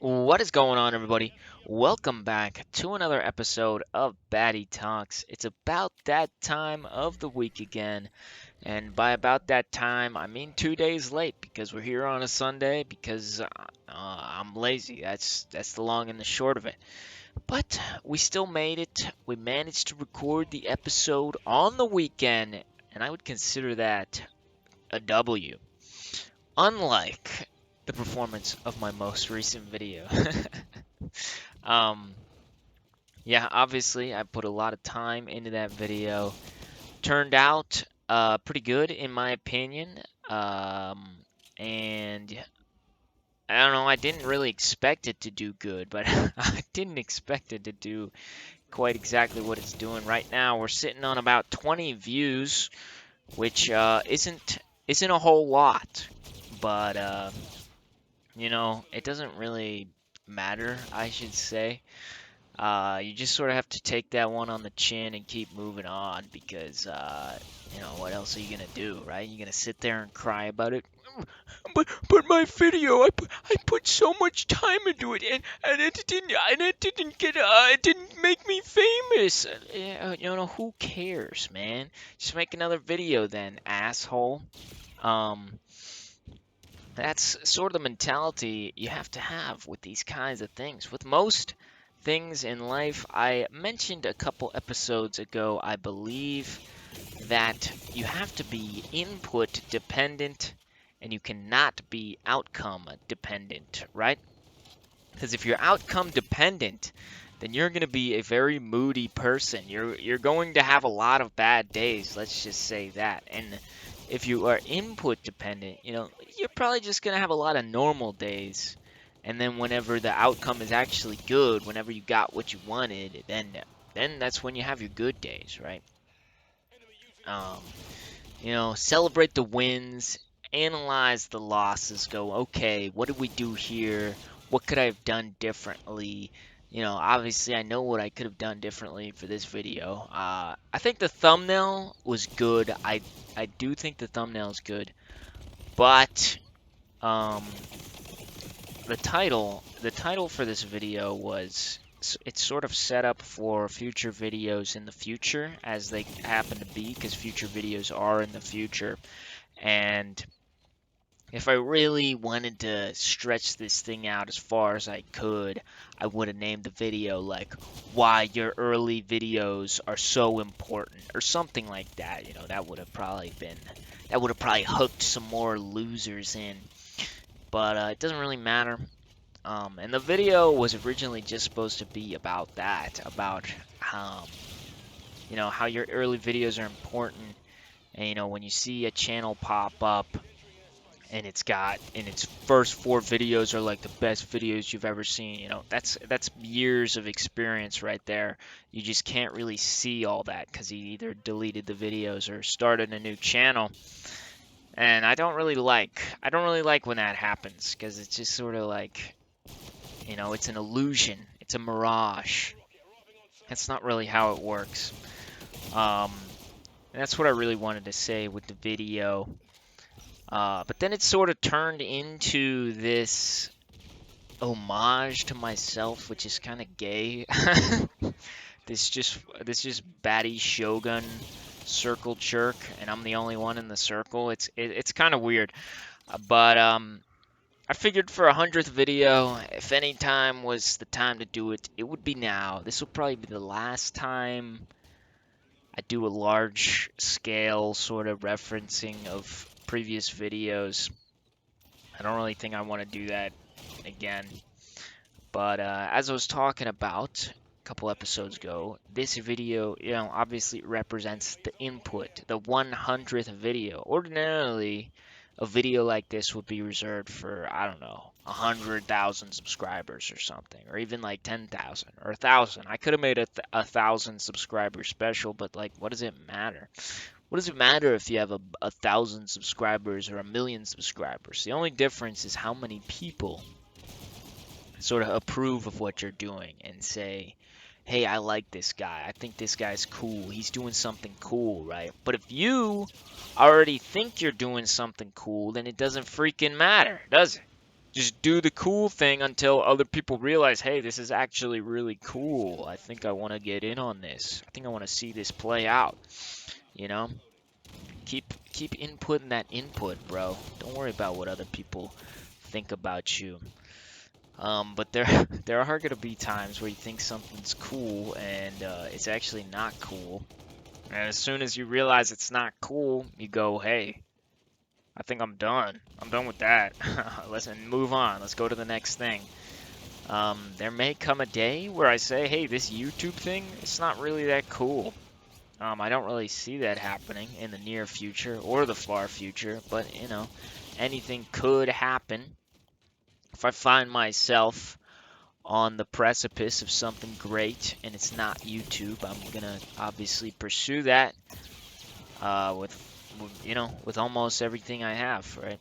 What is going on, everybody? Welcome back to another episode of Batty Talks. It's about that time of the week again, and by about that time, I mean 2 days late because we're here on a Sunday because I'm lazy. That's the long and the short of it. But we still made it. We managed to record the episode on the weekend, and I would consider that a W. Unlike the performance of my most recent video. Um, yeah, obviously, I put a lot of time into that video. Turned out pretty good, in my opinion. And I don't know, I didn't really expect it to do good, but I didn't expect it to do quite exactly what it's doing right now. We're sitting on about 20 views, which isn't a whole lot, but it doesn't really matter, I should say. You just sort of have to take that one on the chin and keep moving on because, what else are you gonna do, right? You're gonna sit there and cry about it. But my video, I put so much time into it, and it didn't make me famous. Who cares, man? Just make another video then, asshole. Um, that's sort of the mentality you have to have with these kinds of things. With most things in life, I mentioned a couple episodes ago, I believe, that you have to be input dependent and you cannot be outcome dependent, right? Because if you're outcome dependent, then you're going to be a very moody person. You're going to have a lot of bad days, let's just say that. And if you are input dependent, you're probably just going to have a lot of normal days. And then whenever the outcome is actually good, whenever you got what you wanted, then that's when you have your good days, right? Um, celebrate the wins, analyze the losses, go, okay, what did we do here? What could I have done differently? Obviously, I know what I could have done differently for this video. I think the thumbnail was good. I do think the thumbnail is good, but um, the title for this video was it's sort of set up for future videos in the future as they happen to be because future videos are in the future. And if I really wanted to stretch this thing out as far as I could, I would have named the video like why your early videos are so important or something like that. That would have probably hooked some more losers in. But it doesn't really matter. And the video was originally just supposed to be about that, about how your early videos are important. And when you see a channel pop up and its first four videos are like the best videos you've ever seen, that's years of experience right there. You just can't really see all that because he either deleted the videos or started a new channel. And I don't really like when that happens because it's just sort of like, it's an illusion, it's a mirage. That's not really how it works. Um, and that's what I really wanted to say with the video. But then it sort of turned into this homage to myself, which is kind of gay. This just batty shogun circle jerk, and I'm the only one in the circle. It's kind of weird, but I figured for 100th video, if any time was the time to do it, it would be now. This will probably be the last time I do a large scale sort of referencing of previous videos. I don't really think I want to do that again. But as I was talking about a couple episodes ago, this video, obviously represents the input, the 100th video. Ordinarily, a video like this would be reserved for, I don't know, 100,000 subscribers or something, or even like 10,000 or 1,000. I could have made a 1,000 subscriber special, but like, what does it matter? What does it matter if you have a 1,000 subscribers or 1,000,000 subscribers? The only difference is how many people sort of approve of what you're doing and say, hey, I like this guy. I think this guy's cool. He's doing something cool, right? But if you already think you're doing something cool, then it doesn't freaking matter, does it? Just do the cool thing until other people realize, hey, this is actually really cool. I think I want to get in on this. I think I want to see this play out. You know, keep inputting that input, bro. Don't worry about what other people think about you. But there there are gonna be times where you think something's cool and it's actually not cool. And as soon as you realize it's not cool, you go, hey, I think I'm done. I'm done with that. Let's move on. Let's go to the next thing. There may come a day where I say, hey, this YouTube thing, it's not really that cool. I don't really see that happening in the near future or the far future, but anything could happen. If I find myself on the precipice of something great and it's not YouTube, I'm gonna obviously pursue that with almost everything I have, right?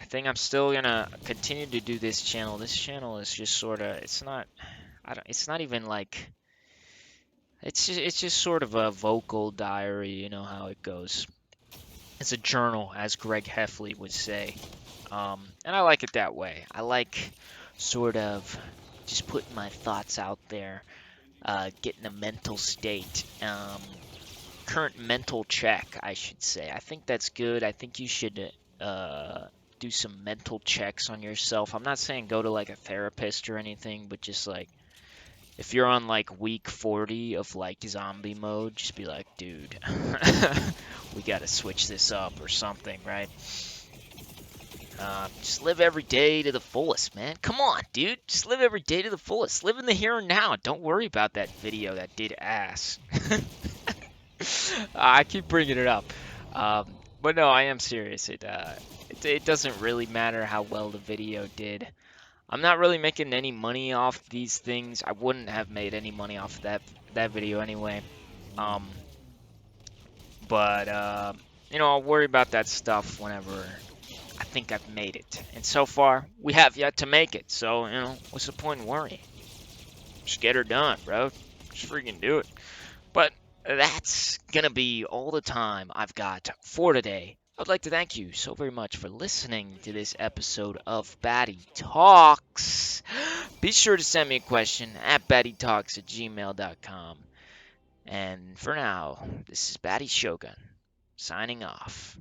I think I'm still gonna continue to do this channel. This channel is just sort of, it's not even like, it's just sort of a vocal diary, you know how it goes. It's a journal, as Greg Heffley would say. And I like it that way. I like sort of just putting my thoughts out there, getting a mental state, current mental check, I should say. I think that's good. I think you should do some mental checks on yourself. I'm not saying go to like a therapist or anything, but just like if you're on like week 40 of like zombie mode, just be like, dude, we gotta switch this up or something, right? Just live every day to the fullest, man. Come on, dude. Just live every day to the fullest. Live in the here and now. Don't worry about that video that did ass. I keep bringing it up. Um, but no, I am serious. It doesn't really matter how well the video did. I'm not really making any money off these things. I wouldn't have made any money off that video anyway. Um, but I'll worry about that stuff whenever I think I've made it. And so far, we have yet to make it. So, what's the point in worrying? Just get her done, bro. Just freaking do it. But that's gonna be all the time I've got for today. I'd like to thank you so very much for listening to this episode of Batty Talks. Be sure to send me a question at battytalks@gmail.com. And for now, this is Batty Shogun signing off.